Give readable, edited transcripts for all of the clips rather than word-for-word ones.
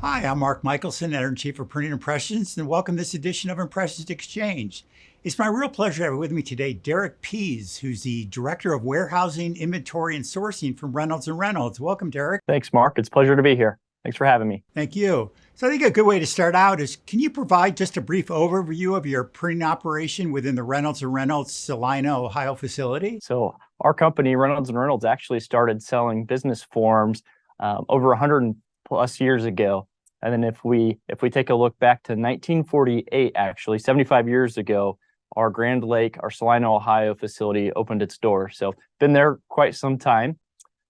Hi, I'm Mark Michelson, Editor-in-Chief of Printing Impressions, and welcome to this edition of Impressions Exchange. It's my real pleasure to have with me today Derek Pease, who's the Director of Warehousing, Inventory, and Sourcing from Reynolds and Reynolds. Welcome, Derek. Thanks, Mark. It's a pleasure to be here. Thanks for having me. Thank you. So I think a good way to start out is, can you provide just a brief overview of your printing operation within the Reynolds and Reynolds Celina, Ohio facility? So our company, Reynolds and Reynolds, actually started selling business forms over 100 plus years ago. And then if we take a look back to 1948, actually 75 years ago, our Grand Lake, our Celina, Ohio facility opened its doors. So been there quite some time.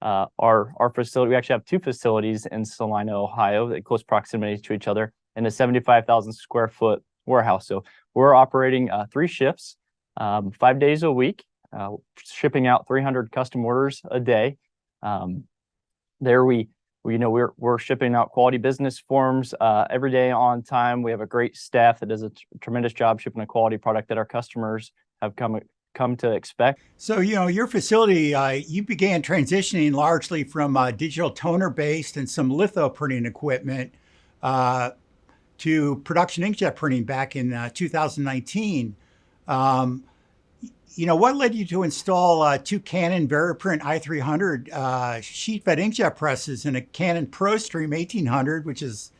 Our facility, we actually have two facilities in Celina, Ohio, in close proximity to each other, in a 75,000 square foot warehouse. So we're operating 3 shifts, 5 days a week, shipping out 300 custom orders a day. We're shipping out quality business forms every day on time. We have a great staff that does a tremendous job shipping a quality product that our customers have come to expect. So, your facility, you began transitioning largely from digital toner-based and some litho printing equipment to production inkjet printing back in 2019. What led you to install 2 Canon varioPRINT i300 sheet-fed inkjet presses and a Canon ProStream 1800, which is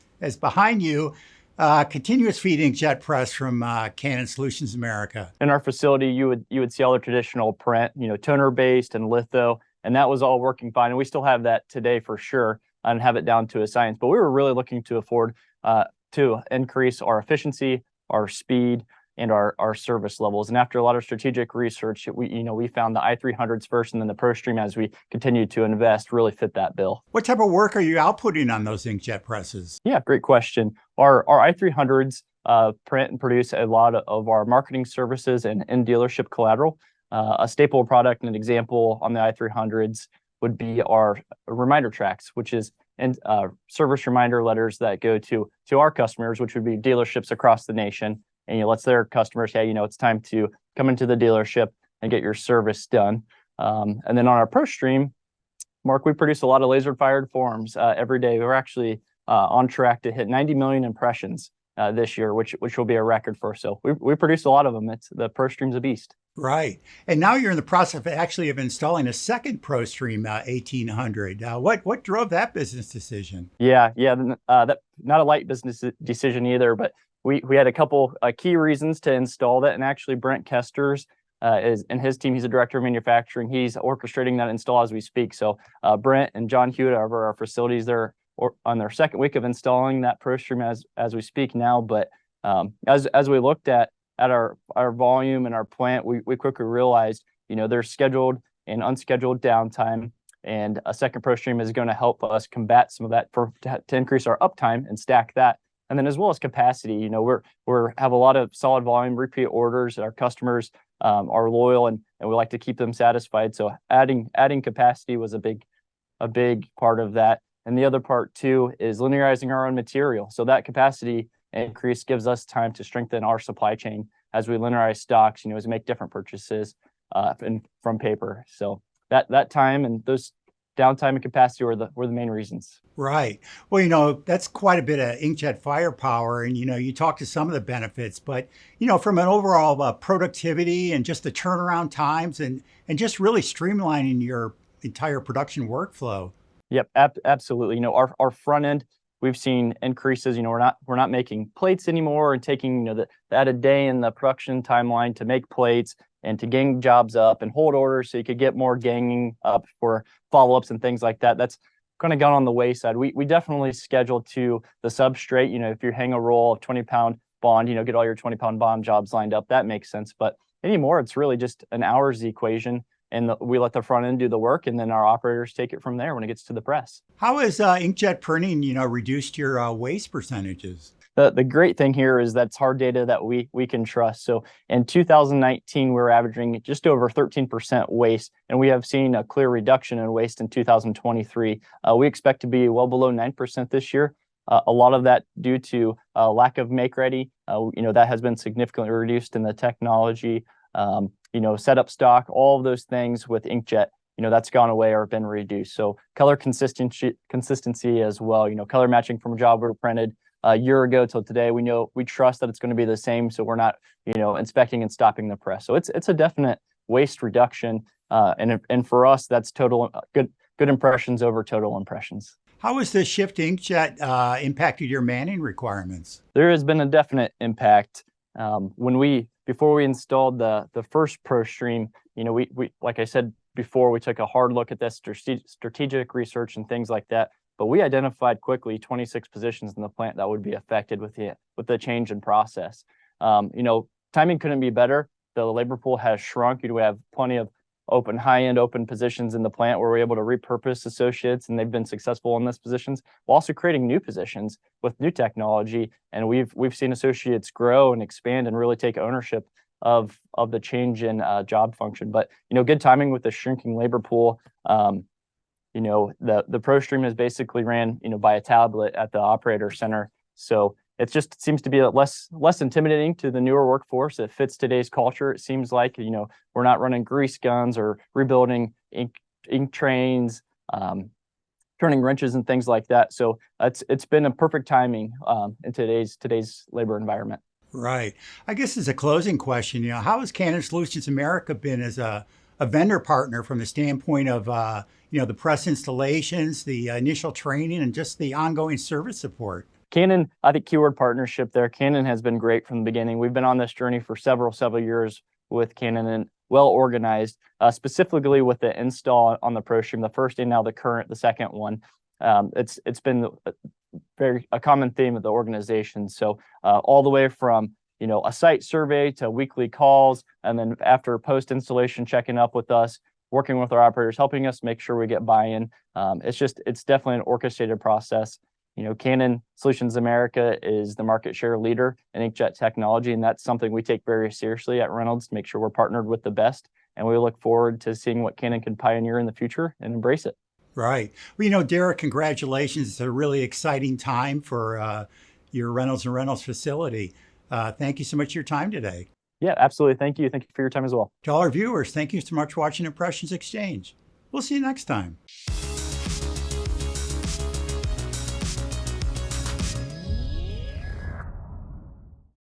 behind you, continuous feed inkjet press from Canon Solutions America? In our facility, you would see all the traditional print, toner-based and litho, and that was all working fine. And we still have that today for sure, and have it down to a science. But we were really looking to afford to increase our efficiency, our speed, and our service levels. And after a lot of strategic research, we found the i300s first, and then the ProStream, as we continued to invest, really fit that bill. What type of work are you outputting on those inkjet presses? Yeah, great question. Our i300s print and produce a lot of our marketing services and in dealership collateral. A staple product and an example on the i300s would be our reminder tracks, which is service reminder letters that go to our customers, which would be dealerships across the nation. And lets their customers, hey, it's time to come into the dealership and get your service done. And then on our ProStream, Mark, we produce a lot of laser-fired forms every day. We're actually on track to hit 90 million impressions this year, which will be a record for us. So we produce a lot of them. The ProStream's a beast. Right. And now you're in the process of installing a second ProStream 1800. What drove that business decision? Yeah. That not a light business decision either, but we had a couple key reasons to install that. And actually, Brent Kester's and his team, he's a director of manufacturing. He's orchestrating that install as we speak. So Brent and John Hewitt over our facilities, they're on their second week of installing that ProStream as we speak now. But as we looked at our volume and our plant, we quickly realized, there's scheduled and unscheduled downtime. And a second ProStream is going to help us combat some of that to increase our uptime and stack that. And then as well as capacity, we're have a lot of solid volume, repeat orders. Our customers are loyal and we like to keep them satisfied. So adding capacity was a big part of that. And the other part too is linearizing our own material. So that capacity increase gives us time to strengthen our supply chain as we linearize stocks, as we make different purchases from paper. So that time and those downtime and capacity were the main reasons. Right. Well, that's quite a bit of inkjet firepower, and you talk to some of the benefits, but from an overall productivity and just the turnaround times and just really streamlining your entire production workflow. Yep, absolutely. Our front end, we've seen increases. We're not making plates anymore and taking the added day in the production timeline to make plates and to gang jobs up and hold orders so you could get more ganging up for follow-ups and things like that. That's kind of gone on the wayside. We definitely schedule to the substrate. If you hang a roll of 20-pound bond, get all your 20-pound bond jobs lined up. That makes sense. But anymore, it's really just an hours equation. And we let the front end do the work, and then our operators take it from there when it gets to the press. How has inkjet printing, reduced your waste percentages? The great thing here is that's hard data that we can trust. So in 2019, we were averaging just over 13% waste, and we have seen a clear reduction in waste in 2023. We expect to be well below 9% this year. A lot of that due to lack of make ready. That has been significantly reduced in the technology. Set up stock, all of those things with inkjet that's gone away or been reduced. So color consistency as well, color matching from a job we were printed a year ago till today, we trust that it's going to be the same. So we're not, inspecting and stopping the press. So it's a definite waste reduction. And for us, that's total good impressions over total impressions. How has the shift inkjet impacted your manning requirements? There has been a definite impact. Before we installed the first ProStream, we like I said before, we took a hard look at this strategic research and things like that. But we identified quickly 26 positions in the plant that would be affected with the change in process. Timing couldn't be better. The labor pool has shrunk. We have plenty of high-end open positions in the plant where we're able to repurpose associates, and they've been successful in those positions, while also creating new positions with new technology. And we've seen associates grow and expand and really take ownership of the change in job function. But good timing with the shrinking labor pool. The ProStream is basically ran by a tablet at the operator center. So it just seems to be less intimidating to the newer workforce. It fits today's culture. It seems like, we're not running grease guns or rebuilding ink trains, turning wrenches and things like that. So it's been a perfect timing in today's labor environment. Right. I guess as a closing question, how has Canon Solutions America been as a vendor partner from the standpoint of, the press installations, the initial training, and just the ongoing service support? Canon, I think keyword partnership there. Canon has been great from the beginning. We've been on this journey for several years with Canon and well organized, specifically with the install on the ProStream, the first and now the second one. It's been a common theme of the organization. So all the way from a site survey to weekly calls, and then after post installation checking up with us, working with our operators, helping us make sure we get buy-in. It's definitely an orchestrated process. Canon Solutions America is the market share leader in inkjet technology, and that's something we take very seriously at Reynolds to make sure we're partnered with the best. And we look forward to seeing what Canon can pioneer in the future and embrace it. Right. Well, Derek, congratulations. It's a really exciting time for your Reynolds and Reynolds facility. Thank you so much for your time today. Yeah, absolutely. Thank you. Thank you for your time as well. To all our viewers, thank you so much for watching Impressions Exchange. We'll see you next time.